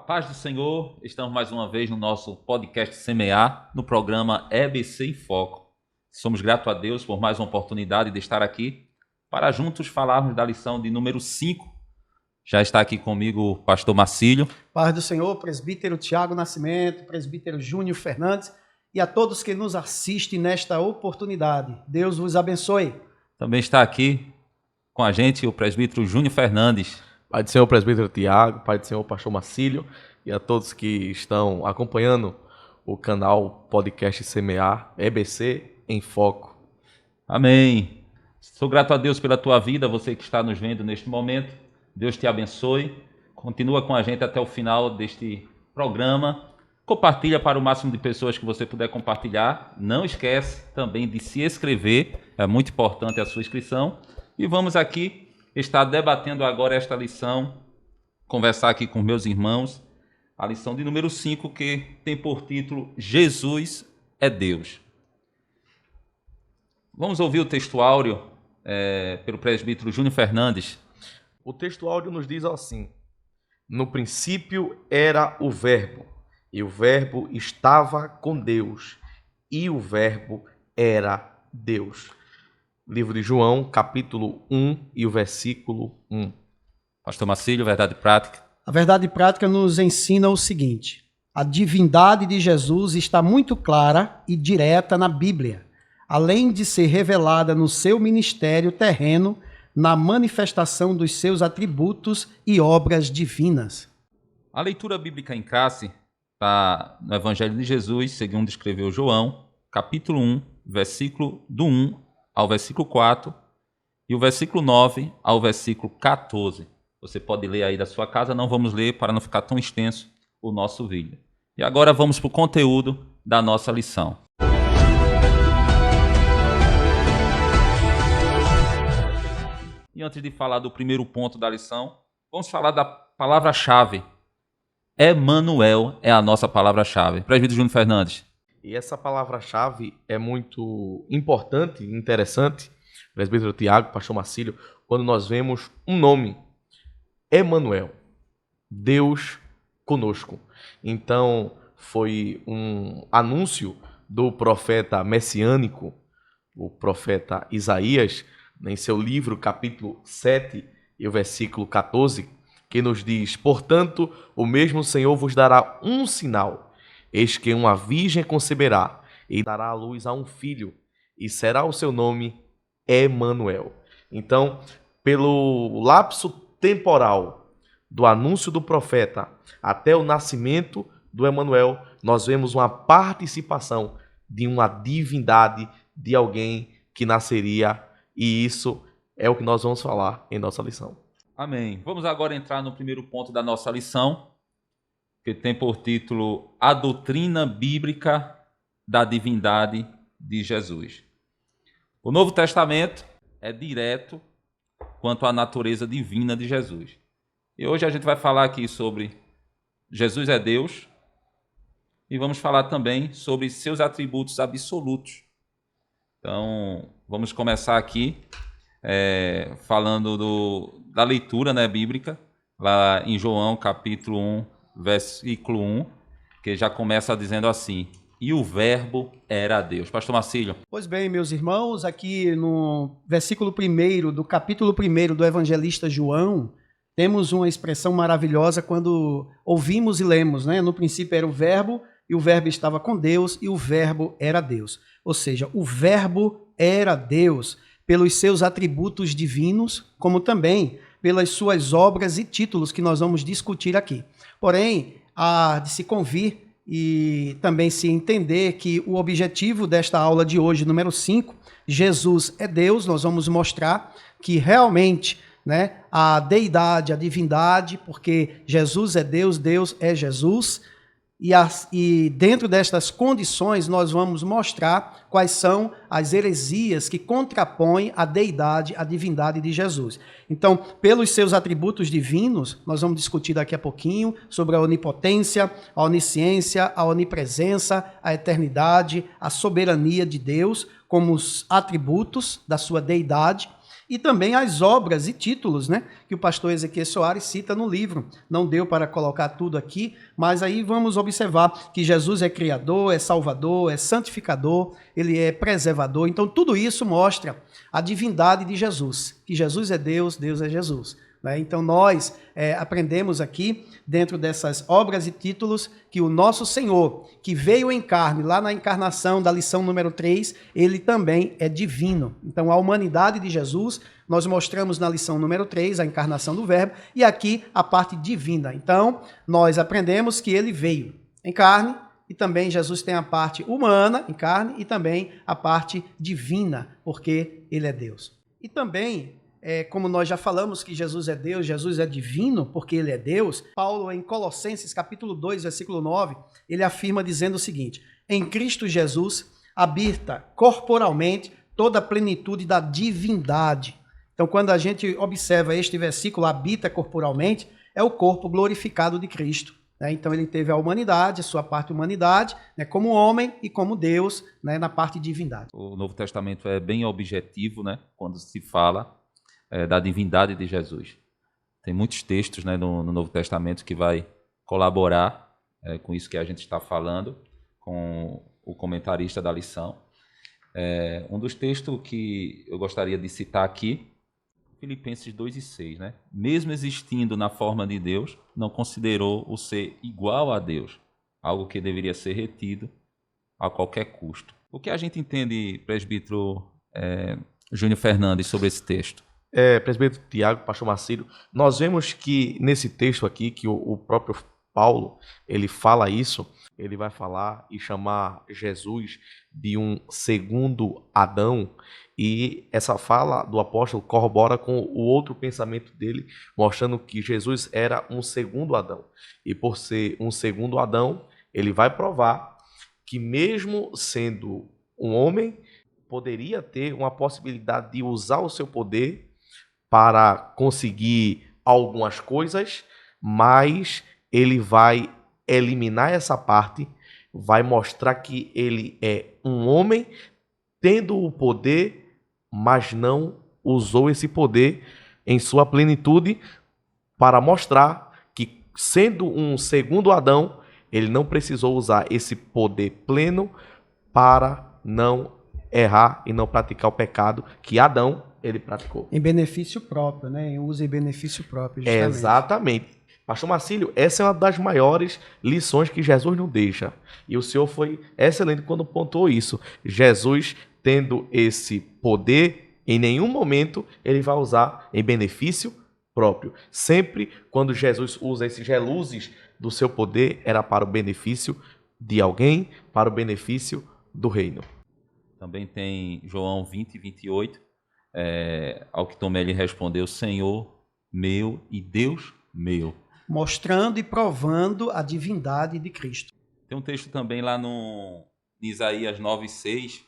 paz do Senhor, estamos mais uma vez no nosso podcast Semear, no programa EBC em Foco. Somos gratos a Deus por mais uma oportunidade de estar aqui para juntos falarmos da lição de número 5. Já está aqui comigo o pastor Marcílio. Paz do Senhor, presbítero Tiago Nascimento, presbítero Júnior Fernandes e a todos que nos assistem nesta oportunidade. Deus vos abençoe. Também está aqui com a gente o presbítero Júnior Fernandes. Pai do Senhor, presbítero Tiago, Pai do Senhor, pastor Marcílio e a todos que estão acompanhando o canal podcast Semear, EBC em Foco. Amém. Sou grato a Deus pela tua vida, você que está nos vendo neste momento. Deus te abençoe. Continua com a gente até o final deste programa. Compartilha para o máximo de pessoas que você puder compartilhar. Não esquece também de se inscrever, é muito importante a sua inscrição. E vamos aqui estar debatendo agora esta lição, conversar aqui com meus irmãos, a lição de número 5, que tem por título Jesus é Deus. Vamos ouvir o texto áureo pelo presbítero Júnior Fernandes. O texto áureo nos diz assim: no princípio era o Verbo, e o Verbo estava com Deus, e o Verbo era Deus. Livro de João, capítulo 1 e o versículo 1. Pastor Marcílio, verdade prática. A verdade prática nos ensina o seguinte: a divindade de Jesus está muito clara e direta na Bíblia, além de ser revelada no seu ministério terreno, na manifestação dos seus atributos e obras divinas. A leitura bíblica em classe está no Evangelho de Jesus, segundo escreveu João, capítulo 1, versículo do 1 ao versículo 4 e o versículo 9 ao versículo 14. Você pode ler aí da sua casa, não vamos ler para não ficar tão extenso o nosso vídeo. E agora vamos para o conteúdo da nossa lição. E antes de falar do primeiro ponto da lição, vamos falar da palavra-chave. Emanuel é a nossa palavra-chave. Presbítero Júnior Fernandes. E essa palavra-chave é muito importante e interessante, presbítero Tiago, pastor Marcílio, quando nós vemos um nome, Emanuel, Deus conosco. Então, foi um anúncio do profeta messiânico, o profeta Isaías, em seu livro, capítulo 7 e o versículo 14, que nos diz: portanto, o mesmo Senhor vos dará um sinal. Eis que uma virgem conceberá e dará à luz a um filho, e será o seu nome Emanuel. Então, pelo lapso temporal do anúncio do profeta até o nascimento do Emanuel, nós vemos uma participação de uma divindade, de alguém que nasceria, e isso é o que nós vamos falar em nossa lição. Amém. Vamos agora entrar no primeiro ponto da nossa lição, que tem por título A Doutrina Bíblica da Divindade de Jesus. O Novo Testamento é direto quanto à natureza divina de Jesus. E hoje a gente vai falar aqui sobre Jesus é Deus e vamos falar também sobre seus atributos absolutos. Então, vamos começar aqui falando da leitura, bíblica, lá em João, capítulo 1, versículo 1, que já começa dizendo assim: e o Verbo era Deus. Pastor Marcílio. Pois bem, meus irmãos, aqui no versículo 1 do capítulo 1 do evangelista João, temos uma expressão maravilhosa quando ouvimos e lemos, No princípio era o Verbo, e o Verbo estava com Deus, e o Verbo era Deus. Ou seja, o Verbo era Deus pelos seus atributos divinos, como também pelas suas obras e títulos que nós vamos discutir aqui. Porém, há de se convir e também se entender que o objetivo desta aula de hoje, número 5, Jesus é Deus, nós vamos mostrar que realmente a deidade, a divindade, porque Jesus é Deus, Deus é Jesus, e dentro destas condições nós vamos mostrar quais são as heresias que contrapõem a deidade, a divindade de Jesus. Então, pelos seus atributos divinos, nós vamos discutir daqui a pouquinho sobre a onipotência, a onisciência, a onipresença, a eternidade, a soberania de Deus como os atributos da sua deidade. e também as obras e títulos, né, que o pastor Ezequiel Soares cita no livro. Não deu para colocar tudo aqui, mas aí vamos observar que Jesus é criador, é salvador, é santificador, ele é preservador. Então tudo isso mostra a divindade de Jesus, que Jesus é Deus, Deus é Jesus. Então nós aprendemos aqui, dentro dessas obras e títulos, que o nosso Senhor, que veio em carne, lá na encarnação da lição número 3, ele também é divino. Então a humanidade de Jesus, nós mostramos na lição número 3, a encarnação do Verbo, e aqui a parte divina. Então nós aprendemos que ele veio em carne, e também Jesus tem a parte humana, em carne, e também a parte divina, porque ele é Deus. E também, como nós já falamos que Jesus é Deus, Jesus é divino, porque ele é Deus, Paulo, em Colossenses capítulo 2, versículo 9, ele afirma dizendo o seguinte: em Cristo Jesus habita corporalmente toda a plenitude da divindade. Então, quando a gente observa este versículo, habita corporalmente, é o corpo glorificado de Cristo. Então, ele teve a humanidade, a sua parte humanidade, como homem e como Deus, na parte divindade. O Novo Testamento é bem objetivo, quando se fala da divindade de Jesus. Tem muitos textos no Novo Testamento que vai colaborar com isso que a gente está falando, com o comentarista da lição. Um dos textos que eu gostaria de citar aqui, Filipenses 2:6, Mesmo existindo na forma de Deus, não considerou o ser igual a Deus, algo que deveria ser retido a qualquer custo. O que a gente entende, presbítero Júnior Fernandes, sobre esse texto? Presbítero Tiago, pastor Marcílio, nós vemos que nesse texto aqui, que o próprio Paulo, ele fala isso, ele vai falar e chamar Jesus de um segundo Adão, e essa fala do apóstolo corrobora com o outro pensamento dele, mostrando que Jesus era um segundo Adão, e por ser um segundo Adão, ele vai provar que mesmo sendo um homem, poderia ter uma possibilidade de usar o seu poder para conseguir algumas coisas, mas ele vai eliminar essa parte, vai mostrar que ele é um homem tendo o poder, mas não usou esse poder em sua plenitude para mostrar que, sendo um segundo Adão, ele não precisou usar esse poder pleno para não errar e não praticar o pecado que Adão ele praticou. Em benefício próprio, Usa em benefício próprio, justamente. Exatamente. Pastor Marcílio, essa é uma das maiores lições que Jesus nos deixa. E o senhor foi excelente quando pontuou isso. Jesus, tendo esse poder, em nenhum momento ele vai usar em benefício próprio. Sempre quando Jesus usa esses reluzes do seu poder, era para o benefício de alguém, para o benefício do reino. Também tem João 20:28. Ao que Tomé lhe respondeu: Senhor meu e Deus meu. Mostrando e provando a divindade de Cristo. Tem um texto também lá no Isaías 9:6,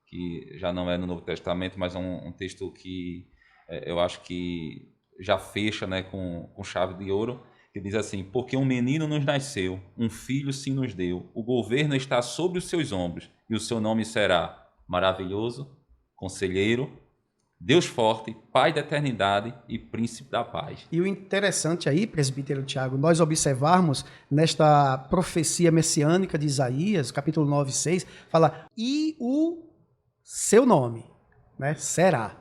que já não é no Novo Testamento, mas é um texto que eu acho que já fecha com chave de ouro, que diz assim: porque um menino nos nasceu, um filho se nos deu, o governo está sobre os seus ombros, e o seu nome será Maravilhoso, Conselheiro, Deus forte, Pai da eternidade e Príncipe da paz. E o interessante aí, presbítero Tiago, nós observarmos nesta profecia messiânica de Isaías, capítulo 9:6, fala: e o seu nome, será.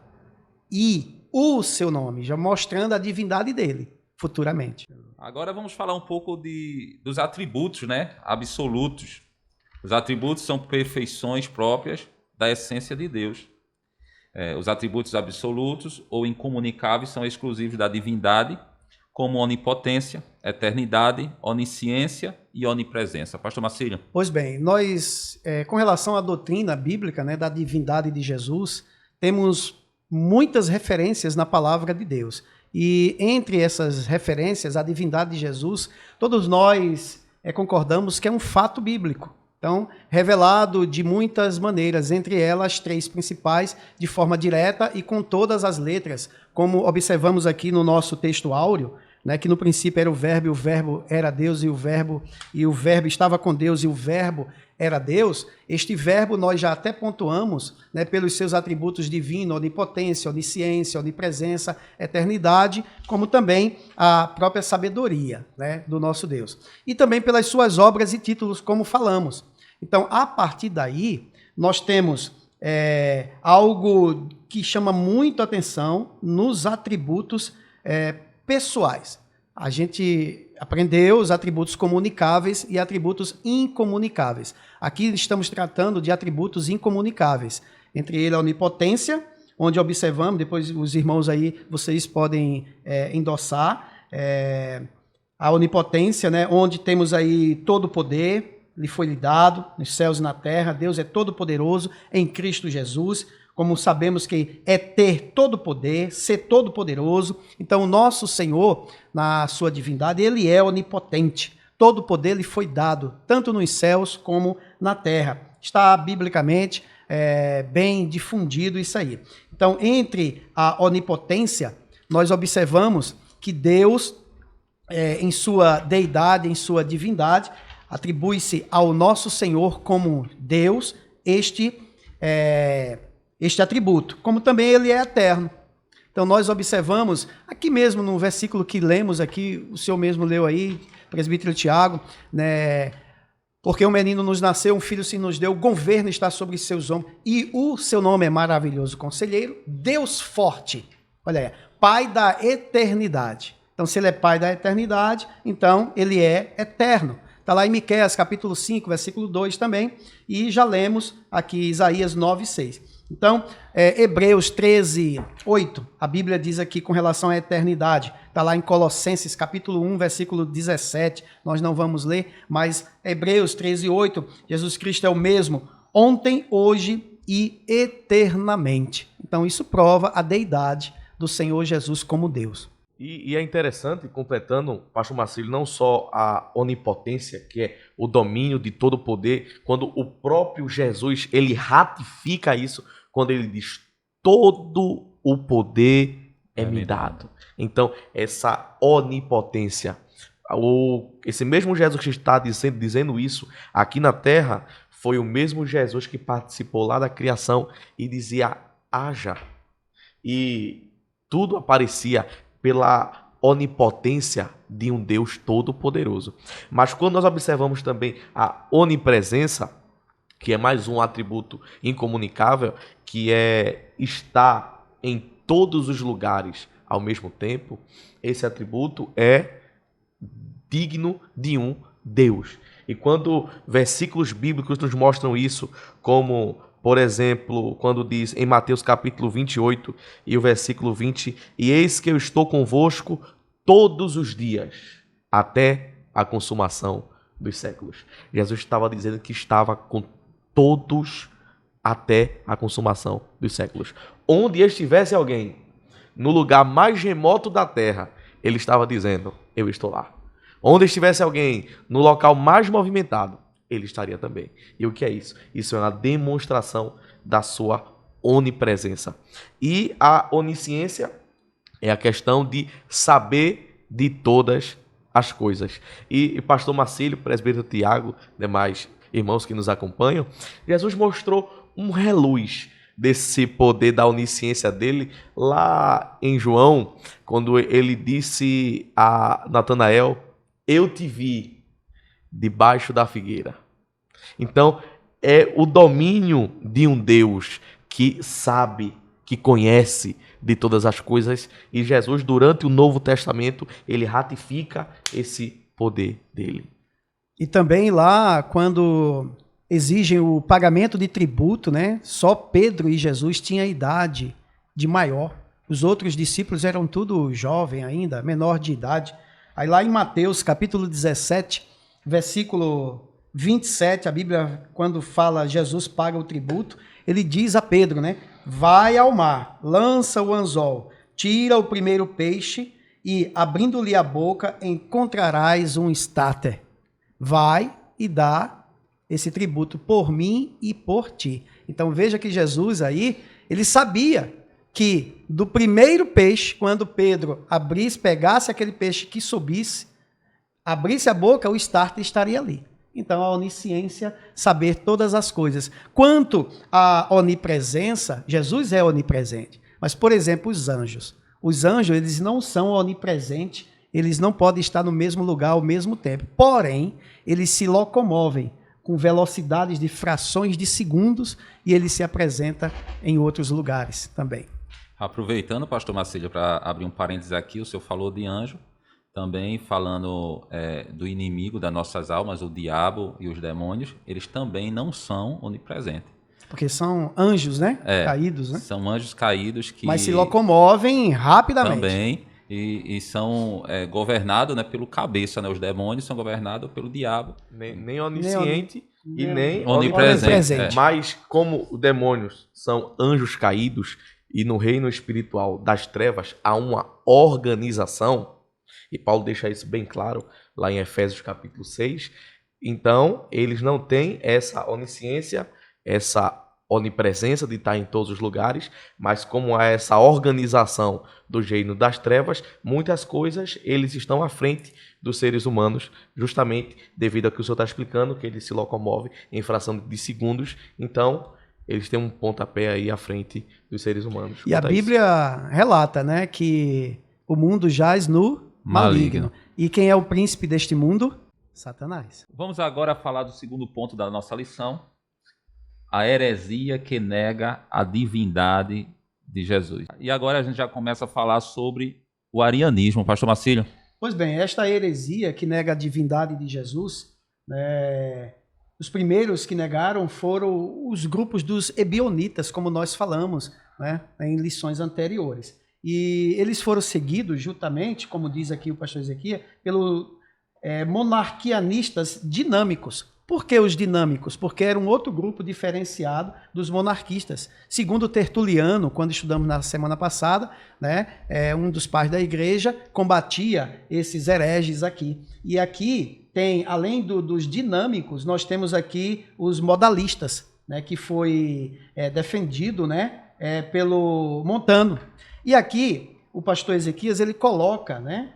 E o seu nome, já mostrando a divindade dele, futuramente. Agora vamos falar um pouco dos atributos, absolutos. Os atributos são perfeições próprias da essência de Deus. Os atributos absolutos ou incomunicáveis são exclusivos da divindade, como onipotência, eternidade, onisciência e onipresença. Pastor Marcílio. Pois bem, nós, com relação à doutrina bíblica, da divindade de Jesus, temos muitas referências na palavra de Deus. E entre essas referências, a divindade de Jesus, todos nós concordamos que é um fato bíblico. Então, revelado de muitas maneiras, entre elas 3 principais, de forma direta e com todas as letras, como observamos aqui no nosso texto áureo, que no princípio era o Verbo, e o Verbo era Deus, e o Verbo estava com Deus, e o Verbo era Deus, este verbo nós já até pontuamos, né, pelos seus atributos divino, onipotência, onisciência, onipresença, eternidade, como também a própria sabedoria, né, do nosso Deus. E também pelas suas obras e títulos, como falamos. Então, a partir daí, nós temos algo que chama muito atenção nos atributos pessoais. A gente aprendeu os atributos comunicáveis e atributos incomunicáveis. Aqui estamos tratando de atributos incomunicáveis. Entre eles a onipotência, onde observamos, depois os irmãos aí, vocês podem endossar, a onipotência, né, onde temos aí todo o poder, lhe foi lhe dado, nos céus e na terra. Deus é todo poderoso em Cristo Jesus. Como sabemos que é ter todo o poder, ser todo poderoso. Então, o nosso Senhor, na sua divindade, ele é onipotente. Todo o poder lhe foi dado, tanto nos céus como na terra. Está biblicamente bem difundido isso aí. Então, entre a onipotência, nós observamos que Deus, em sua deidade, em sua divindade, atribui-se ao nosso Senhor como Deus este atributo, como também ele é eterno. Então nós observamos, aqui mesmo no versículo que lemos aqui, o senhor mesmo leu aí, presbítero Tiago, né? Porque um menino nos nasceu, um filho se nos deu, o governo está sobre seus ombros, e o seu nome é maravilhoso conselheiro, Deus forte, olha aí, Pai da eternidade. Então se ele é Pai da eternidade, então ele é eterno. Está lá em Miqueias, capítulo 5, versículo 2 também, e já lemos aqui Isaías 9, 6. Então, Hebreus 13, 8, a Bíblia diz aqui com relação à eternidade. Está lá em Colossenses, capítulo 1, versículo 17, nós não vamos ler, mas Hebreus 13, 8, Jesus Cristo é o mesmo ontem, hoje e eternamente. Então, isso prova a deidade do Senhor Jesus como Deus. E é interessante, completando, pastor Marcílio, não só a onipotência, que é o domínio de todo o poder, quando o próprio Jesus, ele ratifica isso, quando ele diz, todo o poder é me dado. Então, essa onipotência, esse mesmo Jesus que está dizendo isso aqui na terra, foi o mesmo Jesus que participou lá da criação e dizia, haja. E tudo aparecia pela onipotência de um Deus todo-poderoso. Mas quando nós observamos também a onipresença, que é mais um atributo incomunicável, que é estar em todos os lugares ao mesmo tempo, esse atributo é digno de um Deus. E quando versículos bíblicos nos mostram isso, como, por exemplo, quando diz em Mateus capítulo 28 e o versículo 20, e eis que eu estou convosco todos os dias, até a consumação dos séculos. Jesus estava dizendo que estava com todos até a consumação dos séculos. Onde estivesse alguém, no lugar mais remoto da terra, ele estava dizendo, eu estou lá. Onde estivesse alguém, no local mais movimentado, ele estaria também. E o que é isso? Isso é uma demonstração da sua onipresença. E a onisciência é a questão de saber de todas as coisas. E pastor Marcílio, presbítero Tiago, demais irmãos que nos acompanham, Jesus mostrou um reluz desse poder da onisciência dele lá em João, quando ele disse a Natanael, eu te vi debaixo da figueira. Então, é o domínio de um Deus que sabe, que conhece de todas as coisas, e Jesus, durante o Novo Testamento, ele ratifica esse poder dele. E também lá, quando exigem o pagamento de tributo, né? Só Pedro e Jesus tinham a idade de maior. Os outros discípulos eram tudo jovem ainda, menor de idade. Aí lá em Mateus, capítulo 17, versículo 27, a Bíblia, quando fala Jesus paga o tributo, ele diz a Pedro, né? Vai ao mar, lança o anzol, tira o primeiro peixe e, abrindo-lhe a boca, encontrarás um estáter. Vai e dá esse tributo por mim e por ti. Então veja que Jesus aí, ele sabia que do primeiro peixe, quando Pedro abrisse, pegasse aquele peixe que subisse, abrisse a boca, o estáter estaria ali. Então, a onisciência, saber todas as coisas. Quanto à onipresença, Jesus é onipresente. Mas, por exemplo, os anjos. Os anjos, eles não são onipresentes, eles não podem estar no mesmo lugar ao mesmo tempo. Porém, eles se locomovem com velocidades de frações de segundos e ele se apresenta em outros lugares também. Aproveitando, pastor Marcílio, para abrir um parênteses aqui, o senhor falou de anjo, também falando do inimigo das nossas almas, o diabo e os demônios, eles também não são onipresentes. Porque são anjos, né? Caídos, né? São anjos caídos que... Mas se locomovem rapidamente. Também, e são governados, né, pelo cabeça, né? Os demônios são governados pelo diabo. Nem onisciente e nem onipresente. Mas como os demônios são anjos caídos e no reino espiritual das trevas há uma organização, e Paulo deixa isso bem claro lá em Efésios capítulo 6, então eles não têm essa onisciência, essa onipresença de estar em todos os lugares, mas como há essa organização do reino das trevas, muitas coisas eles estão à frente dos seres humanos, justamente devido ao que o senhor está explicando, que ele se locomove em fração de segundos, então eles têm um pontapé aí à frente dos seres humanos. E a Bíblia relata, né, que o mundo jaz no maligno. E quem é o príncipe deste mundo? Satanás. Vamos agora falar do segundo ponto da nossa lição, a heresia que nega a divindade de Jesus. E agora a gente já começa a falar sobre o arianismo, pastor Marcílio. Pois bem, esta heresia que nega a divindade de Jesus, os primeiros que negaram foram os grupos dos ebionitas, como nós falamos, né, em lições anteriores. E eles foram seguidos juntamente, como diz aqui o pastor Ezequiel, pelos monarquianistas dinâmicos. Por que os dinâmicos? Porque era um outro grupo diferenciado dos monarquistas. Segundo Tertuliano, quando estudamos na semana passada, né, um dos pais da igreja combatia esses hereges aqui. E aqui tem, além dos dinâmicos, nós temos aqui os modalistas, né, que foi defendido, né, pelo Montano. E aqui o pastor Ezequias ele coloca, né,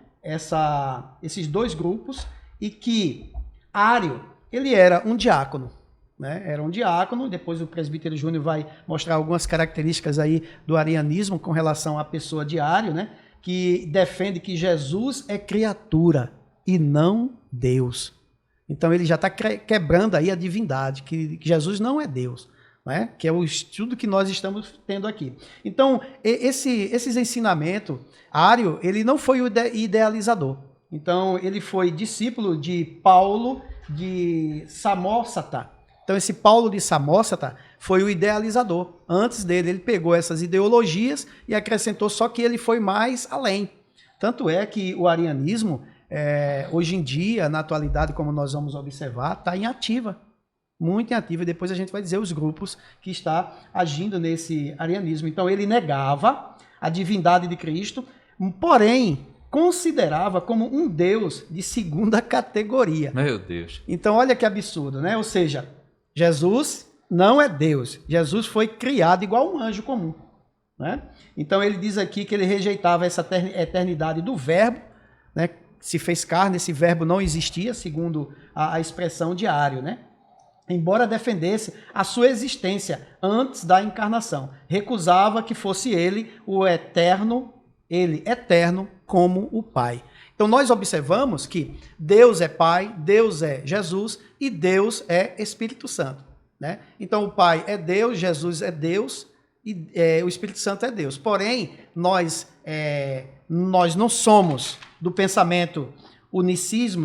esses dois grupos e que Ário ele era um diácono, né? Era um diácono, depois o presbítero Júnior vai mostrar algumas características aí do arianismo com relação à pessoa de Ário, né? Que defende que Jesus é criatura e não Deus. Então ele já está quebrando aí a divindade, que Jesus não é Deus, né? Que é o estudo que nós estamos tendo aqui. Então, esses ensinamentos, Ário, ele não foi o idealizador. Então, ele foi discípulo de Paulo de Samósata. Então, esse Paulo de Samósata foi o idealizador. Antes dele, ele pegou essas ideologias e acrescentou, só que ele foi mais além. Tanto é que o arianismo, hoje em dia, na atualidade, como nós vamos observar, está em ativa. Muito em ativa. E depois a gente vai dizer os grupos que está agindo nesse arianismo. Então, ele negava a divindade de Cristo, porém considerava como um Deus de segunda categoria. Meu Deus. Então, olha que absurdo, né? Ou seja, Jesus não é Deus. Jesus foi criado igual um anjo comum, né? Então, ele diz aqui que ele rejeitava essa eternidade do verbo, né? Se fez carne, esse verbo não existia, segundo a expressão de Ário, né? Embora defendesse a sua existência antes da encarnação. Recusava que fosse ele o eterno, ele eterno como o Pai. Então nós observamos que Deus é Pai, Deus é Jesus e Deus é Espírito Santo, né? Então o Pai é Deus, Jesus é Deus e o Espírito Santo é Deus. Porém, nós não somos do pensamento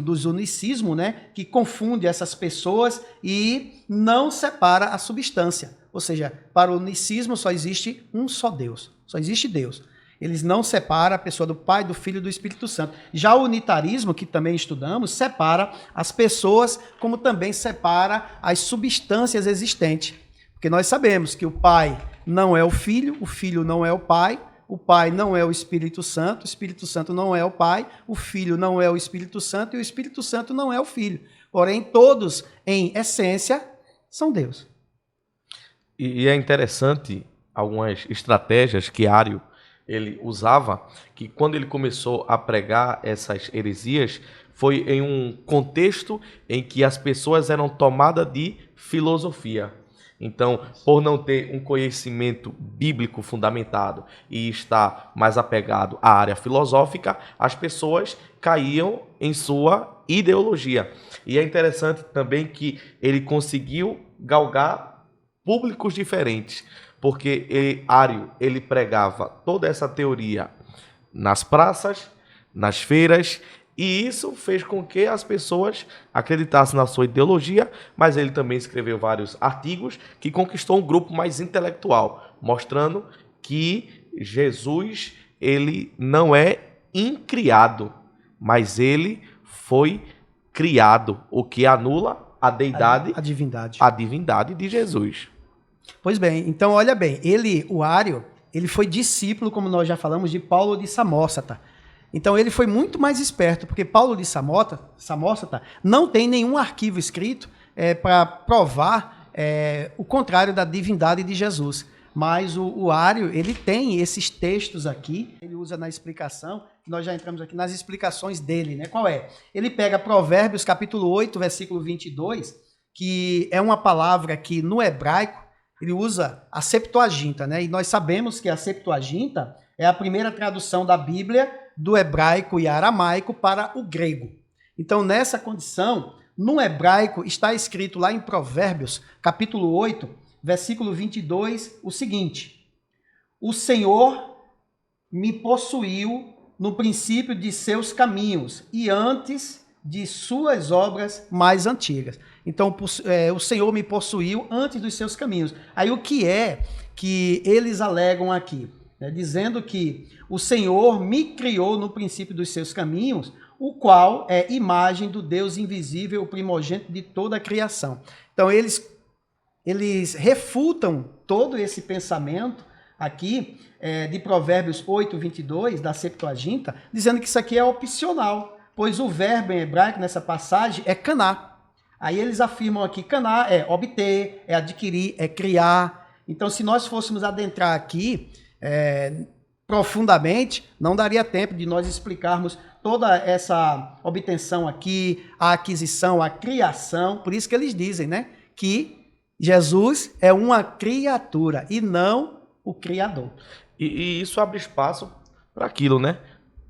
dos unicismo, né, que confunde essas pessoas e não separa a substância. Ou seja, para o unicismo só existe um só Deus, só existe Deus. Eles não separam a pessoa do Pai, do Filho e do Espírito Santo. Já o unitarismo, que também estudamos, separa as pessoas, como também separa as substâncias existentes. Porque nós sabemos que o Pai não é o Filho não é o Pai não é o Espírito Santo não é o Pai, o Filho não é o Espírito Santo e o Espírito Santo não é o Filho. Porém, todos, em essência, são Deus. E é interessante algumas estratégias que Ário ele usava, que quando ele começou a pregar essas heresias, foi em um contexto em que as pessoas eram tomadas de filosofia. Então, por não ter um conhecimento bíblico fundamentado e estar mais apegado à área filosófica, as pessoas caíam em sua ideologia. E é interessante também que ele conseguiu galgar públicos diferentes, porque Ário ele pregava toda essa teoria nas praças, nas feiras, e isso fez com que as pessoas acreditassem na sua ideologia, mas ele também escreveu vários artigos que conquistou um grupo mais intelectual, mostrando que Jesus ele não é incriado, mas ele foi criado, o que anula a deidade, a divindade de Jesus. Pois bem, então olha bem, o Ário, ele foi discípulo, como nós já falamos, de Paulo de Samósata. Então ele foi muito mais esperto, porque Paulo de Samósata não tem nenhum arquivo escrito para provar o contrário da divindade de Jesus. Mas o Ário, ele tem esses textos aqui, ele usa na explicação, nós já entramos aqui nas explicações dele, né? Qual é? Ele pega Provérbios, capítulo 8, versículo 22, que é uma palavra que no hebraico, ele usa a Septuaginta, né? E nós sabemos que a Septuaginta é a primeira tradução da Bíblia do hebraico e aramaico para o grego. Então, nessa condição, no hebraico está escrito lá em Provérbios, capítulo 8, versículo 22, o seguinte: o Senhor me possuiu no princípio de seus caminhos e antes de suas obras mais antigas. Então, o Senhor me possuiu antes dos seus caminhos. Aí, o que é que eles alegam aqui? Dizendo que o Senhor me criou no princípio dos seus caminhos, o qual é imagem do Deus invisível, o primogênito de toda a criação. Então, eles refutam todo esse pensamento aqui de Provérbios 8, 22, da Septuaginta, dizendo que isso aqui é opcional, pois o verbo em hebraico nessa passagem é caná. Aí eles afirmam aqui, caná é obter, é adquirir, é criar. Então, se nós fôssemos adentrar aqui profundamente, não daria tempo de nós explicarmos toda essa obtenção aqui, a aquisição, a criação. Por isso que eles dizem, né, que Jesus é uma criatura e não o Criador. E isso abre espaço para aquilo, né?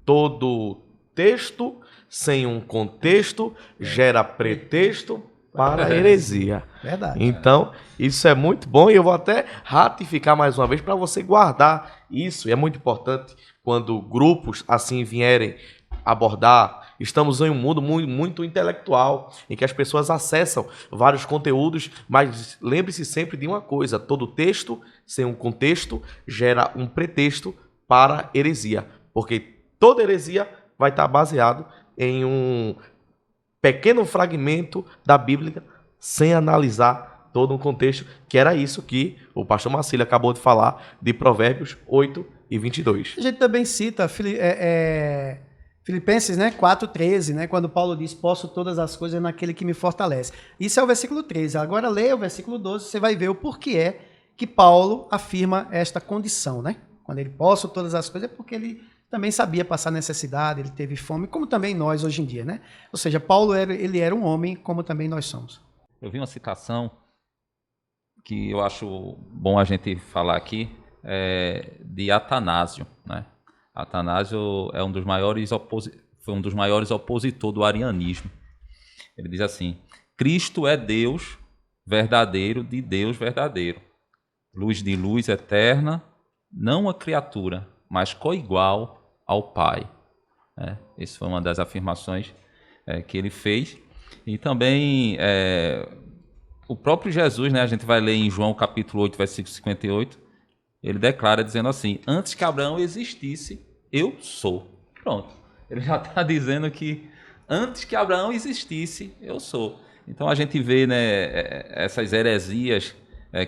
Todo texto sem um contexto gera pretexto para a heresia. Verdade. Então, isso é muito bom e eu vou até ratificar mais uma vez para você guardar isso. E é muito importante quando grupos assim vierem abordar. Estamos em um mundo muito intelectual, em que as pessoas acessam vários conteúdos, mas lembre-se sempre de uma coisa: todo texto sem um contexto gera um pretexto para heresia, porque toda heresia vai estar baseado em um pequeno fragmento da Bíblia sem analisar todo um contexto, que era isso que o pastor Marcílio acabou de falar de Provérbios 8 e 22. A gente também cita Filipenses, né, 4:13, né, quando Paulo diz: posso todas as coisas naquele que me fortalece. Isso é o versículo 13. Agora leia o versículo 12, você vai ver o porquê que Paulo afirma esta condição, né? Quando ele posso todas as coisas, é porque ele também sabia passar necessidade, ele teve fome, como também nós hoje em dia, né? Ou seja, Paulo ele era um homem como também nós somos. Eu vi uma citação que eu acho bom a gente falar aqui, de Atanásio, né? Atanásio é foi um dos maiores opositores do arianismo. Ele diz assim: Cristo é Deus verdadeiro de Deus verdadeiro, luz de luz eterna, não a criatura, mas coigual ao Pai. Essa foi uma das afirmações que ele fez. E também o próprio Jesus, né, a gente vai ler em João capítulo 8, versículo 58, ele declara dizendo assim: antes que Abraão existisse, eu sou. Pronto. Ele já está dizendo que antes que Abraão existisse, eu sou. Então a gente vê, né, essas heresias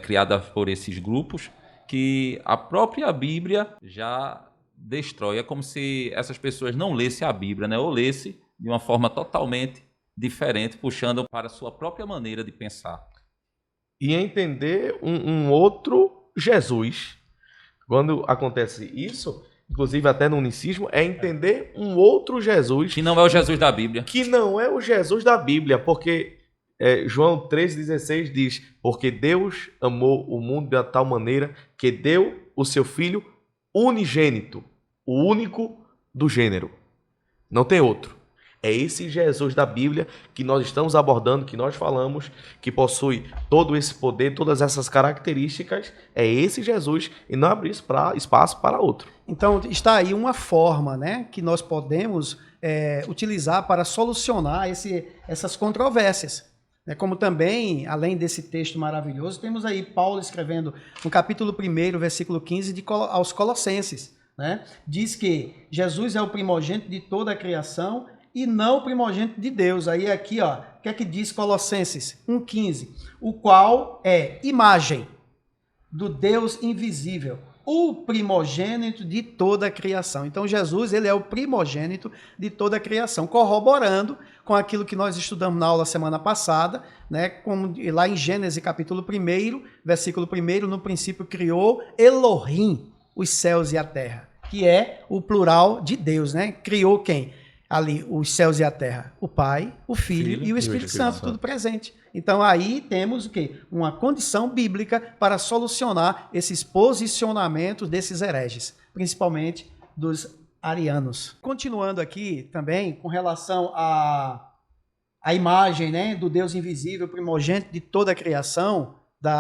criadas por esses grupos, que a própria Bíblia já destrói. É como se essas pessoas não lessem a Bíblia, né, ou lessem de uma forma totalmente diferente, puxando para a sua própria maneira de pensar. E entender um outro Jesus. Quando acontece isso, inclusive até no unicismo, é entender um outro Jesus. Que não é o Jesus da Bíblia. Que não é o Jesus da Bíblia, porque João 13,16 diz: porque Deus amou o mundo de tal maneira que deu o seu Filho unigênito, o único do gênero. Não tem outro. É esse Jesus da Bíblia que nós estamos abordando, que nós falamos, que possui todo esse poder, todas essas características. É esse Jesus e não abrir espaço para outro. Então, está aí uma forma, né, que nós podemos utilizar para solucionar essas controvérsias. Como também, além desse texto maravilhoso, temos aí Paulo escrevendo no capítulo 1, versículo 15, aos Colossenses. Né? Diz que Jesus é o primogênito de toda a criação e não o primogênito de Deus. Aí aqui, ó, o que é que diz Colossenses 1,15? O qual é imagem do Deus invisível, o primogênito de toda a criação. Então Jesus, ele é o primogênito de toda a criação, corroborando com aquilo que nós estudamos na aula semana passada, né? Como lá em Gênesis capítulo 1, versículo 1, no princípio criou Elohim os céus e a terra, que é o plural de Deus, né? Criou quem? Ali, os céus e a terra, o Pai, o Filho e o Espírito Santo, tudo presente. Então aí temos o quê? Uma condição bíblica para solucionar esses posicionamentos desses hereges, principalmente dos arianos. Continuando aqui também com relação à imagem, né, do Deus invisível, primogênito de toda a criação,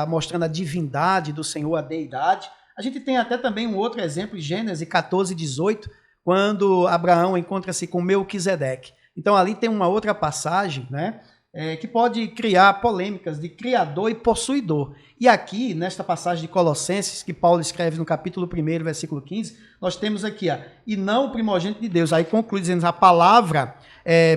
mostrando a divindade do Senhor, a deidade. A gente tem até também um outro exemplo, Gênesis 14:18, quando Abraão encontra-se com Melquisedeque. Então ali tem uma outra passagem, né, que pode criar polêmicas de criador e possuidor. E aqui, nesta passagem de Colossenses, que Paulo escreve no capítulo 1, versículo 15, nós temos aqui, e não o primogênito de Deus. Aí conclui dizendo a palavra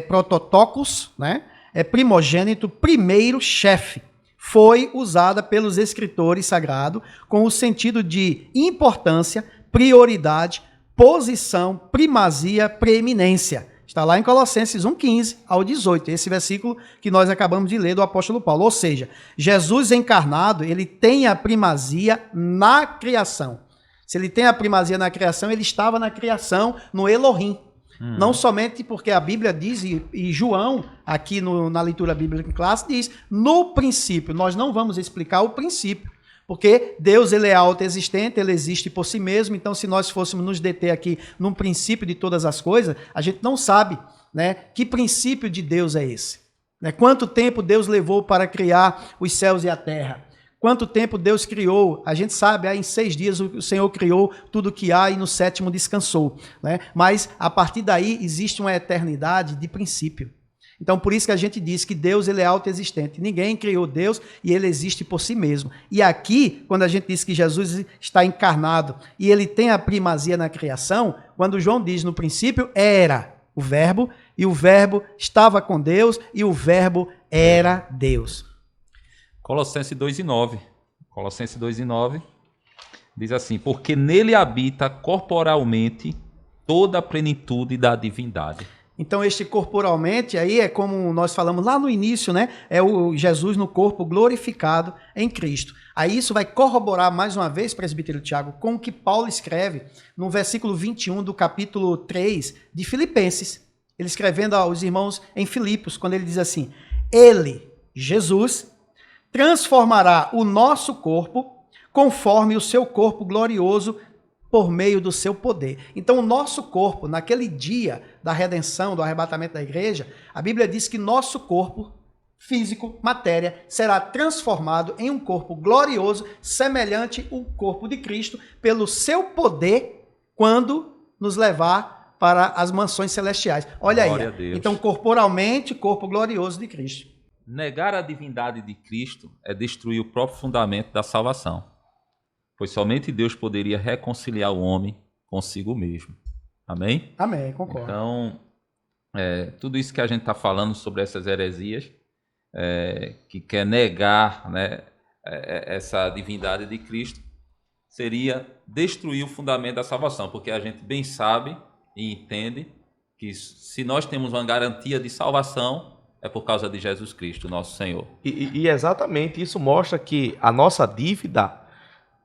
prototokos, né, primogênito, primeiro chefe, foi usada pelos escritores sagrados com o sentido de importância, prioridade, posição, primazia, preeminência. Está lá em Colossenses 1:15 ao 18, esse versículo que nós acabamos de ler do apóstolo Paulo. Ou seja, Jesus encarnado, ele tem a primazia na criação. Se ele tem a primazia na criação, ele estava na criação, no Elohim. Não somente porque a Bíblia diz, e João, aqui na leitura bíblica em classe, diz, no princípio. Nós não vamos explicar o princípio, porque Deus, ele é autoexistente, ele existe por si mesmo. Então, se nós fôssemos nos deter aqui num princípio de todas as coisas, a gente não sabe, né, que princípio de Deus é esse. Né? Quanto tempo Deus levou para criar os céus e a terra? Quanto tempo Deus criou? A gente sabe, em 6 dias o Senhor criou tudo que há e no 7º descansou. Né? Mas, a partir daí, existe uma eternidade de princípio. Então, por isso que a gente diz que Deus, ele é autoexistente. Ninguém criou Deus e ele existe por si mesmo. E aqui, quando a gente diz que Jesus está encarnado e ele tem a primazia na criação, quando João diz no princípio, era o verbo, e o verbo estava com Deus e o verbo era Deus. Colossenses 2:9. Colossenses 2:9 diz assim: porque nele habita corporalmente toda a plenitude da divindade. Então, este corporalmente aí é como nós falamos lá no início, né? É o Jesus no corpo glorificado em Cristo. Aí isso vai corroborar mais uma vez, presbítero Tiago, com o que Paulo escreve no versículo 21 do capítulo 3 de Filipenses. Ele escrevendo aos irmãos em Filipos, quando ele diz assim: ele, Jesus, transformará o nosso corpo conforme o seu corpo glorioso por meio do seu poder. Então, o nosso corpo, naquele dia da redenção, do arrebatamento da igreja, a Bíblia diz que nosso corpo físico, matéria, será transformado em um corpo glorioso, semelhante ao corpo de Cristo, pelo seu poder, quando nos levar para as mansões celestiais. Olha Glória aí. Então, corporalmente, corpo glorioso de Cristo. Negar a divindade de Cristo é destruir o próprio fundamento da salvação, pois somente Deus poderia reconciliar o homem consigo mesmo. Amém? Amém, concordo. Então, tudo isso que a gente está falando sobre essas heresias, que quer negar, né, essa divindade de Cristo, seria destruir o fundamento da salvação, porque a gente bem sabe e entende que se nós temos uma garantia de salvação, é por causa de Jesus Cristo, nosso Senhor. E exatamente isso mostra que a nossa dívida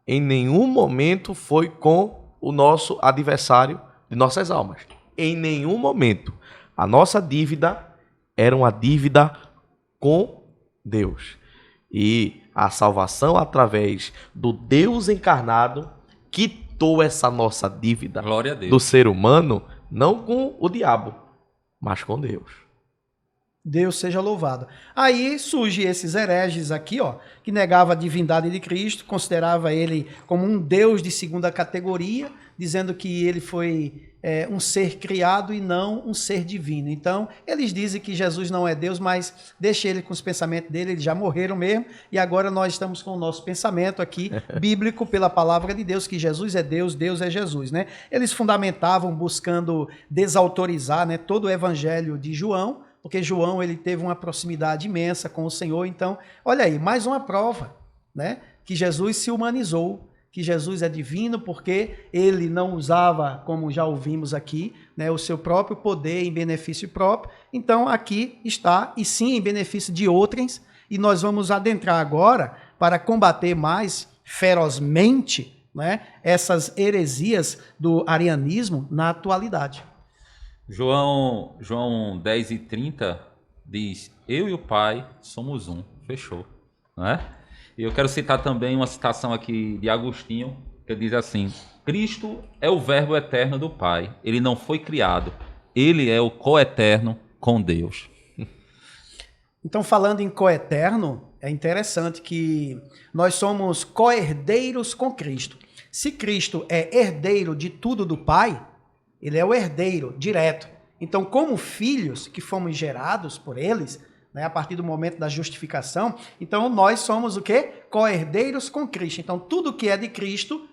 em nenhum momento foi com o nosso adversário de nossas almas. Em nenhum momento a nossa dívida era uma dívida com Deus. E a salvação através do Deus encarnado quitou essa nossa dívida Glória a Deus. do ser humano, não com o diabo, mas com Deus. Deus seja louvado. Aí surge esses hereges aqui, ó, que negava a divindade de Cristo, considerava ele como um Deus de segunda categoria, dizendo que ele foi um ser criado e não um ser divino. Então, eles dizem que Jesus não é Deus, mas deixa ele com os pensamentos dele, eles já morreram mesmo, e agora nós estamos com o nosso pensamento aqui, bíblico, pela palavra de Deus, que Jesus é Deus, Deus é Jesus, né? Eles fundamentavam buscando desautorizar, né, todo o evangelho de João, porque João ele teve uma proximidade imensa com o Senhor. Então, olha aí, mais uma prova, né, que Jesus se humanizou, que Jesus é divino, porque ele não usava, como já ouvimos aqui, né, o seu próprio poder em benefício próprio. Então, aqui está, e sim em benefício de outrens, e nós vamos adentrar agora para combater mais ferozmente, né, essas heresias do arianismo na atualidade. João 10:30 diz: eu e o Pai somos um. Fechou. Não é? E eu quero citar também uma citação aqui de Agostinho, que diz assim: Cristo é o verbo eterno do Pai. Ele não foi criado. Ele é o coeterno com Deus. Então, falando em coeterno, é interessante que nós somos co-herdeiros com Cristo. Se Cristo é herdeiro de tudo do Pai, ele é o herdeiro direto. Então, como filhos que fomos gerados por eles, né, a partir do momento da justificação, então nós somos o quê? Co-herdeiros com Cristo. Então, tudo que é de Cristo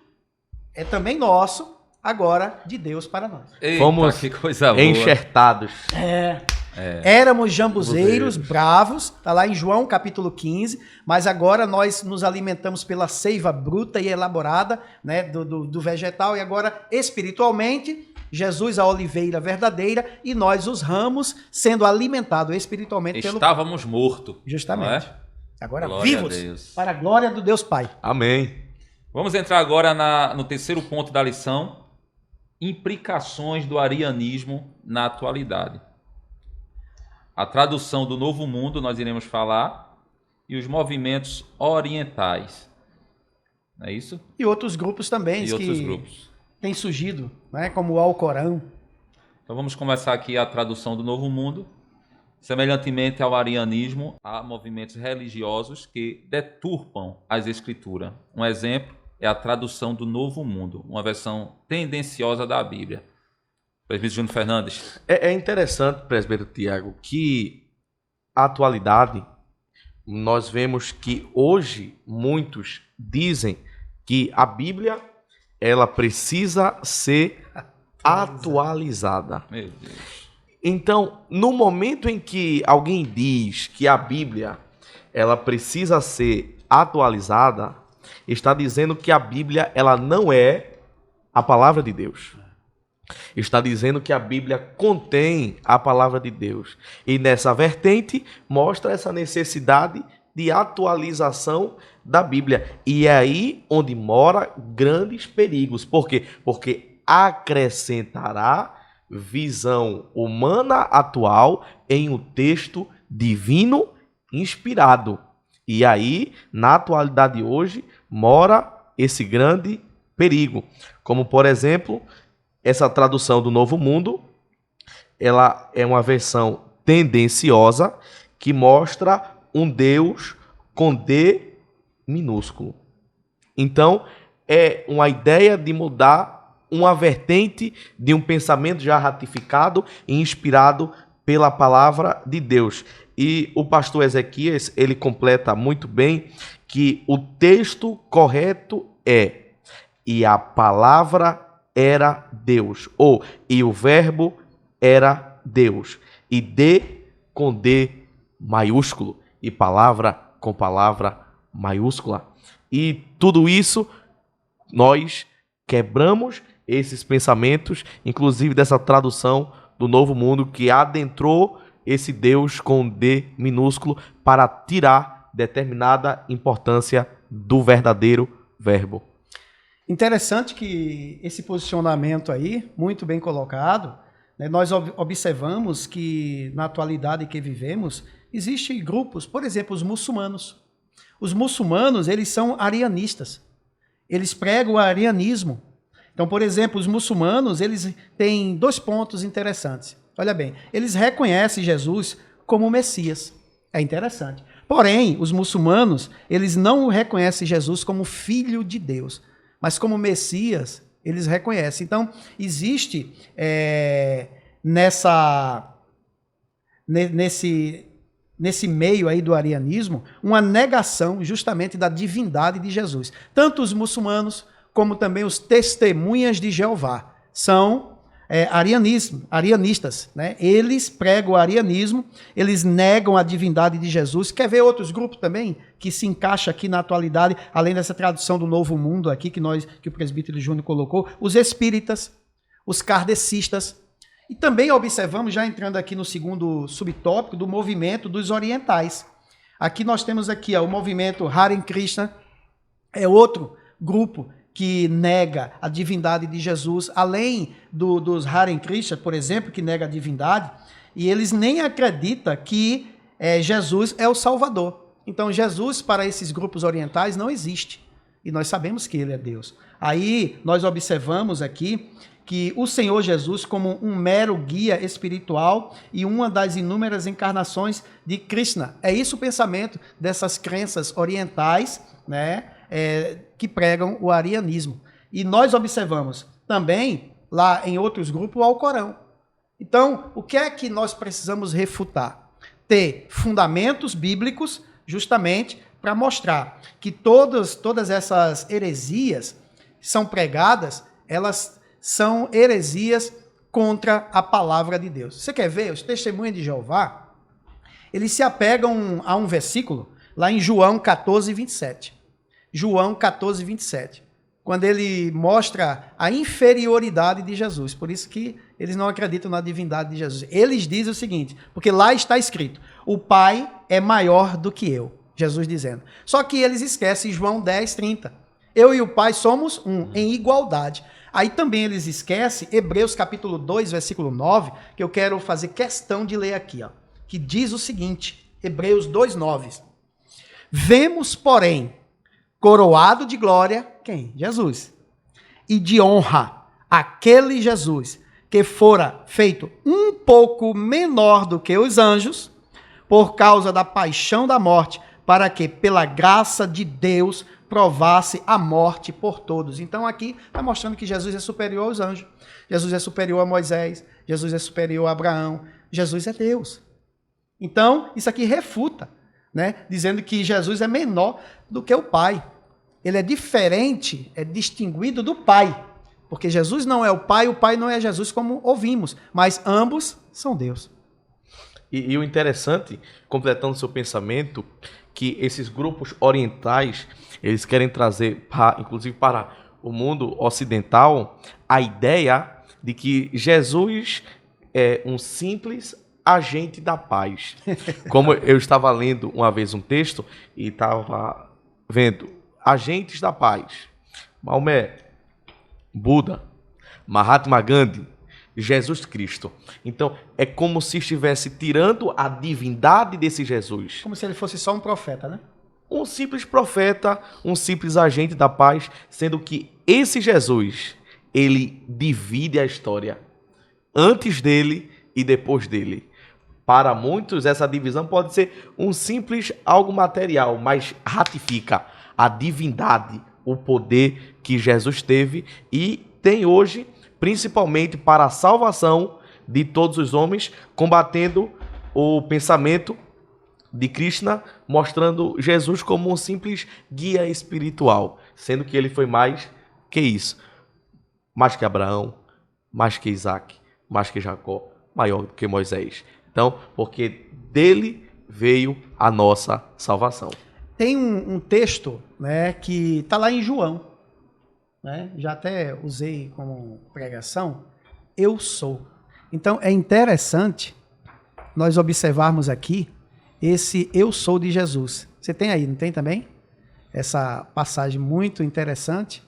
é também nosso, agora de Deus para nós. Eita, Fomos que coisa boa. enxertados. Éramos jambuzeiros, bravos, está lá em João capítulo 15, mas agora nós nos alimentamos pela seiva bruta e elaborada, né, do vegetal, e agora espiritualmente Jesus a oliveira verdadeira e nós os ramos sendo alimentados espiritualmente pelo... Estávamos mortos. Justamente. Não é? Agora Glória a vivos Deus. para a glória do Deus Pai. Amém. Vamos entrar agora no terceiro ponto da lição: implicações do arianismo na atualidade. A tradução do Novo Mundo nós iremos falar e os movimentos orientais. Não é isso? E outros grupos também E outros grupos. têm surgido, né, como o Alcorão. Então vamos começar aqui a tradução do Novo Mundo. Semelhantemente ao arianismo, há movimentos religiosos que deturpam as escrituras. Um exemplo é a tradução do Novo Mundo, uma versão tendenciosa da Bíblia. Presbítero Júnior Fernandes. É interessante, presbítero Tiago, que a atualidade, nós vemos que hoje muitos dizem que a Bíblia ela precisa ser atualizada. Meu Deus. Então, no momento em que alguém diz que a Bíblia ela precisa ser atualizada, está dizendo que a Bíblia ela não é a palavra de Deus. Está dizendo que a Bíblia contém a palavra de Deus. E nessa vertente mostra essa necessidade de atualização da Bíblia. E é aí onde mora grandes perigos. Por quê? Porque acrescentará visão humana atual em um texto divino inspirado. E aí, na atualidade hoje, mora esse grande perigo. Como, por exemplo, essa tradução do Novo Mundo, ela é uma versão tendenciosa que mostra um Deus com D minúsculo. Então, é uma ideia de mudar uma vertente de um pensamento já ratificado e inspirado pela palavra de Deus. E o pastor Ezequias, ele completa muito bem que o texto correto é: e a palavra era Deus, ou e o verbo era Deus, e D com D maiúsculo, e palavra com palavra maiúscula. E tudo isso nós quebramos esses pensamentos, inclusive dessa tradução do Novo Mundo que adentrou esse Deus com D minúsculo para tirar determinada importância do verdadeiro verbo. Interessante que esse posicionamento aí, muito bem colocado, né, nós observamos que na atualidade que vivemos, existem grupos, por exemplo, os muçulmanos. Os muçulmanos, eles são arianistas. Eles pregam o arianismo. Então, por exemplo, os muçulmanos, eles têm 2 pontos interessantes. Olha bem, eles reconhecem Jesus como Messias. É interessante. Porém, os muçulmanos, eles não reconhecem Jesus como Filho de Deus, mas como Messias, eles reconhecem. Então, existe nesse meio aí do arianismo uma negação justamente da divindade de Jesus. Tanto os muçulmanos como também os testemunhas de Jeová são arianistas, né? Eles pregam o arianismo, eles negam a divindade de Jesus. Quer ver outros grupos também que se encaixa aqui na atualidade, além dessa tradução do Novo Mundo aqui que o presbítero Júnior colocou, os espíritas, os kardecistas. E também observamos, já entrando aqui no segundo subtópico, do movimento dos orientais. Aqui nós temos aqui o movimento Hare Krishna, é outro grupo que nega a divindade de Jesus, além dos Hare Krishna, por exemplo, que nega a divindade, e eles nem acreditam que Jesus é o Salvador. Então, Jesus, para esses grupos orientais, não existe. E nós sabemos que ele é Deus. Aí, nós observamos aqui que o Senhor Jesus, como um mero guia espiritual e uma das inúmeras encarnações de Krishna. É isso o pensamento dessas crenças orientais, né? Que pregam o arianismo. E nós observamos também, lá em outros grupos, o Alcorão. Então, o que é que nós precisamos refutar? Ter fundamentos bíblicos, justamente para mostrar que todas essas heresias são pregadas, elas são heresias contra a palavra de Deus. Você quer ver? Os testemunhos de Jeová, eles se apegam a um versículo, lá em João 14, 27. João 14, 27, quando ele mostra a inferioridade de Jesus. Por isso que eles não acreditam na divindade de Jesus. Eles dizem o seguinte, porque lá está escrito, o Pai é maior do que eu, Jesus dizendo. Só que eles esquecem João 10, 30. Eu e o Pai somos um, em igualdade. Aí também eles esquecem Hebreus capítulo 2, versículo 9, que eu quero fazer questão de ler aqui, ó, que diz o seguinte, Hebreus 2, 9. Vemos, porém, coroado de glória, quem? Jesus. E de honra, aquele Jesus que fora feito um pouco menor do que os anjos, por causa da paixão da morte, para que, pela graça de Deus, provasse a morte por todos. Então aqui está mostrando que Jesus é superior aos anjos. Jesus é superior a Moisés. Jesus é superior a Abraão. Jesus é Deus. Então, isso aqui refuta, né? Dizendo que Jesus é menor do que o Pai. Ele é diferente, é distinguido do Pai. Porque Jesus não é o Pai não é Jesus, como ouvimos. Mas ambos são Deus. E o interessante, completando seu pensamento, que esses grupos orientais, eles querem trazer, inclusive para o mundo ocidental, a ideia de que Jesus é um simples agente da paz. Como eu estava lendo uma vez um texto e estava vendo agentes da paz. Maomé, Buda, Mahatma Gandhi, Jesus Cristo. Então, é como se estivesse tirando a divindade desse Jesus. Como se ele fosse só um profeta, né? Um simples profeta, um simples agente da paz, sendo que esse Jesus, ele divide a história antes dele e depois dele. Para muitos, essa divisão pode ser um simples algo material, mas ratifica a divindade, o poder que Jesus teve e tem hoje, principalmente para a salvação de todos os homens, combatendo o pensamento de Krishna, mostrando Jesus como um simples guia espiritual, sendo que ele foi mais que isso, mais que Abraão, mais que Isaac, mais que Jacó, maior do que Moisés. Então, porque dele veio a nossa salvação. Tem um texto, né, que está lá em João, né? Já até usei como pregação, eu sou. Então é interessante nós observarmos aqui esse eu sou de Jesus. Você tem aí, não tem também? Essa passagem muito interessante,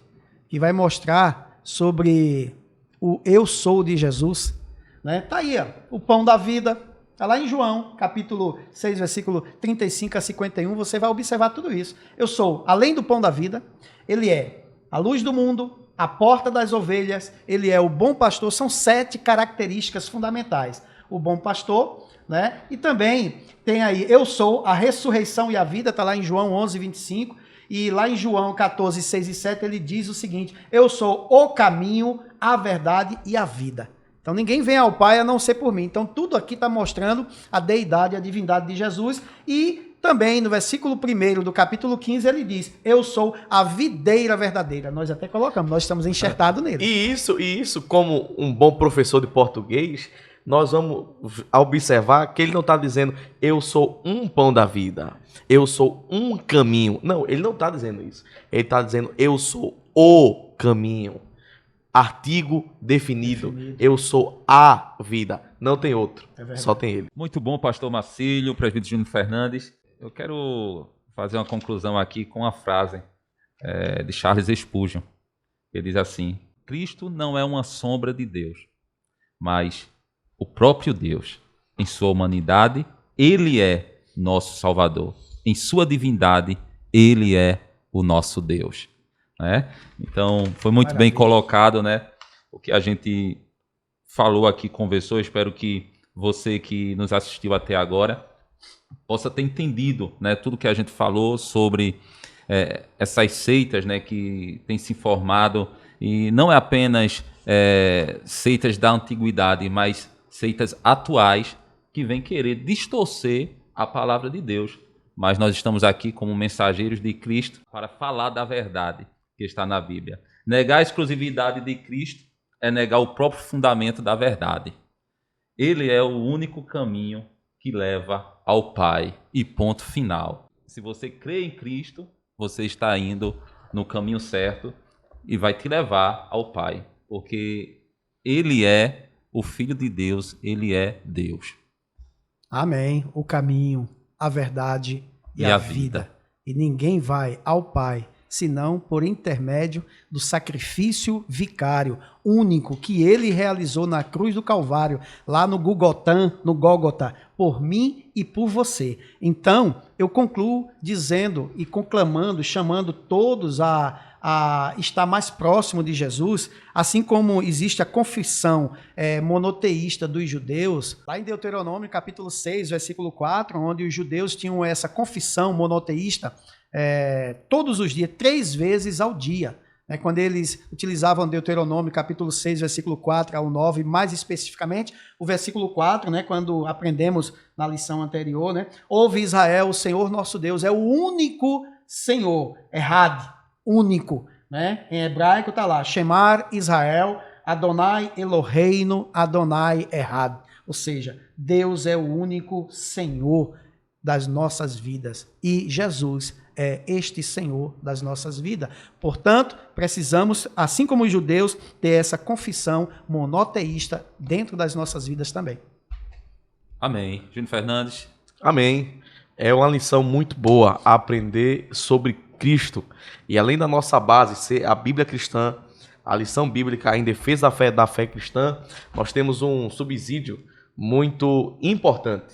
e vai mostrar sobre o eu sou de Jesus, né? Tá aí, ó, o pão da vida, tá lá em João, capítulo 6, versículo 35 a 51, você vai observar tudo isso. Eu sou, além do pão da vida, ele é a luz do mundo, a porta das ovelhas, ele é o bom pastor, são 7 características fundamentais. O bom pastor, né? E também tem aí, eu sou a ressurreição e a vida, está lá em João 11, 25, e lá em João 14, 6 e 7, ele diz o seguinte, eu sou o caminho, a verdade e a vida. Então ninguém vem ao Pai a não ser por mim. Então tudo aqui está mostrando a deidade, a divindade de Jesus, e também no versículo 1 do capítulo 15 ele diz, eu sou a videira verdadeira. Nós até colocamos, nós estamos enxertados nele. E isso, como um bom professor de português, nós vamos observar que ele não está dizendo, eu sou um pão da vida, eu sou um caminho. Não, ele não está dizendo isso. Ele está dizendo, eu sou o caminho. Artigo definido. Eu sou a vida. Não tem outro. Só tem ele. Muito bom, pastor Marcílio, presbítero Júnior Fernandes. Eu quero fazer uma conclusão aqui com uma frase de Charles Spurgeon. Ele diz assim, Cristo não é uma sombra de Deus, mas o próprio Deus. Em sua humanidade, ele é nosso Salvador. Em sua divindade, ele é o nosso Deus. Né? Então, foi muito bem colocado, né? O que a gente falou aqui, conversou. Espero que você que nos assistiu até agora possa ter entendido, né, tudo que a gente falou sobre essas seitas, né, que têm se formado, e não é apenas seitas da antiguidade, mas seitas atuais que vêm querer distorcer a palavra de Deus. Mas nós estamos aqui como mensageiros de Cristo para falar da verdade que está na Bíblia. Negar a exclusividade de Cristo é negar o próprio fundamento da verdade. Ele é o único caminho que leva ao Pai e ponto final. Se você crê em Cristo, você está indo no caminho certo e vai te levar ao Pai, porque ele é o Filho de Deus, ele é Deus. Amém. O caminho, a verdade e a vida. E ninguém vai ao Pai senão por intermédio do sacrifício vicário único que ele realizou na cruz do Calvário, lá no Gólgota, por mim e por você. Então, eu concluo dizendo e conclamando, chamando todos a estar mais próximo de Jesus, assim como existe a confissão monoteísta dos judeus, lá em Deuteronômio capítulo 6, versículo 4, onde os judeus tinham essa confissão monoteísta todos os dias, 3 vezes ao dia. Né, quando eles utilizavam Deuteronômio capítulo 6, versículo 4 ao 9, mais especificamente, o versículo 4, né, quando aprendemos na lição anterior, né, ouve Israel, o Senhor nosso Deus é o único Senhor, Errad, único, né? Em hebraico está lá, Shemar Israel, Adonai Eloheinu, Adonai Errad, ou seja, Deus é o único Senhor das nossas vidas e Jesus é este Senhor das nossas vidas. Portanto, precisamos, assim como os judeus, ter essa confissão monoteísta dentro das nossas vidas também. Amém. Júnior Fernandes. Amém. É uma lição muito boa aprender sobre Cristo. E além da nossa base ser a Bíblia cristã, a lição bíblica em defesa da fé cristã, nós temos um subsídio muito importante.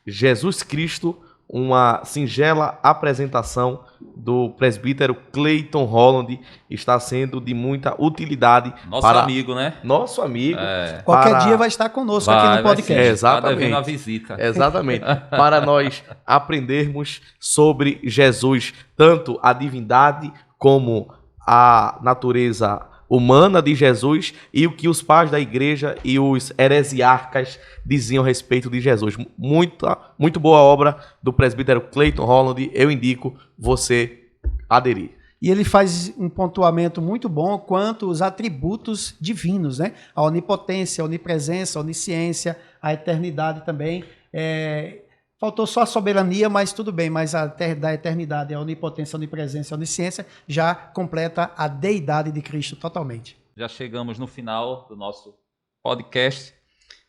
Jesus Cristo, uma singela apresentação do presbítero Clayton Holland, está sendo de muita utilidade. Nosso amigo, né? Nosso amigo. Qualquer dia vai estar conosco aqui no podcast. Exatamente. Uma visita. Exatamente. Para nós aprendermos sobre Jesus, tanto a divindade como a natureza humana de Jesus e o que os pais da igreja e os heresiarcas diziam a respeito de Jesus. Muito boa obra do presbítero Clayton Holland, eu indico você aderir. E ele faz um pontuamento muito bom quanto aos atributos divinos, né? A onipotência, a onipresença, a onisciência, a eternidade também. Faltou só a soberania, mas tudo bem, mas da eternidade, a onipotência, a onipresença, a onisciência já completa a deidade de Cristo totalmente. Já chegamos no final do nosso podcast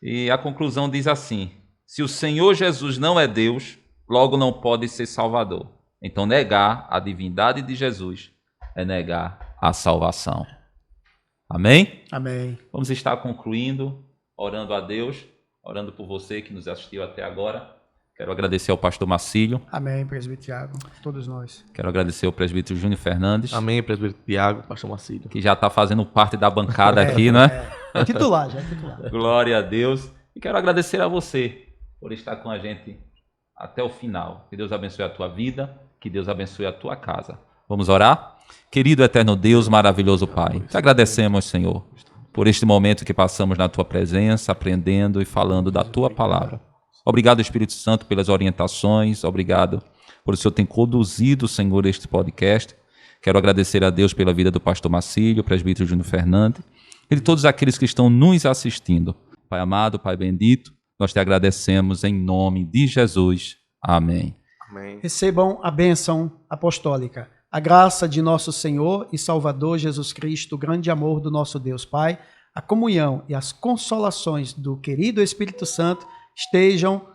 e a conclusão diz assim: se o Senhor Jesus não é Deus, logo não pode ser Salvador. Então negar a divindade de Jesus é negar a salvação. Amém? Amém. Vamos estar concluindo, orando a Deus, orando por você que nos assistiu até agora. Quero agradecer ao pastor Marcílio. Amém, presbítero Tiago, todos nós. Quero agradecer ao presbítero Júnior Fernandes. Amém, presbítero Tiago, pastor Marcílio. Que já está fazendo parte da bancada aqui, né? É titular, já é titular. Glória a Deus. E quero agradecer a você por estar com a gente até o final. Que Deus abençoe a tua vida, que Deus abençoe a tua casa. Vamos orar? Querido eterno Deus, maravilhoso Pai, te agradecemos, Senhor, por este momento que passamos na tua presença, aprendendo e falando da tua palavra. Obrigado, Espírito Santo, pelas orientações. Obrigado por o Senhor ter conduzido, Senhor, este podcast. Quero agradecer a Deus pela vida do pastor Marcílio, presbítero Júnior Fernandes e de todos aqueles que estão nos assistindo. Pai amado, Pai bendito, nós te agradecemos em nome de Jesus. Amém. Amém. Recebam a bênção apostólica. A graça de nosso Senhor e Salvador Jesus Cristo, o grande amor do nosso Deus Pai, a comunhão e as consolações do querido Espírito Santo estejam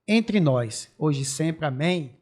entre nós, hoje e sempre. Amém.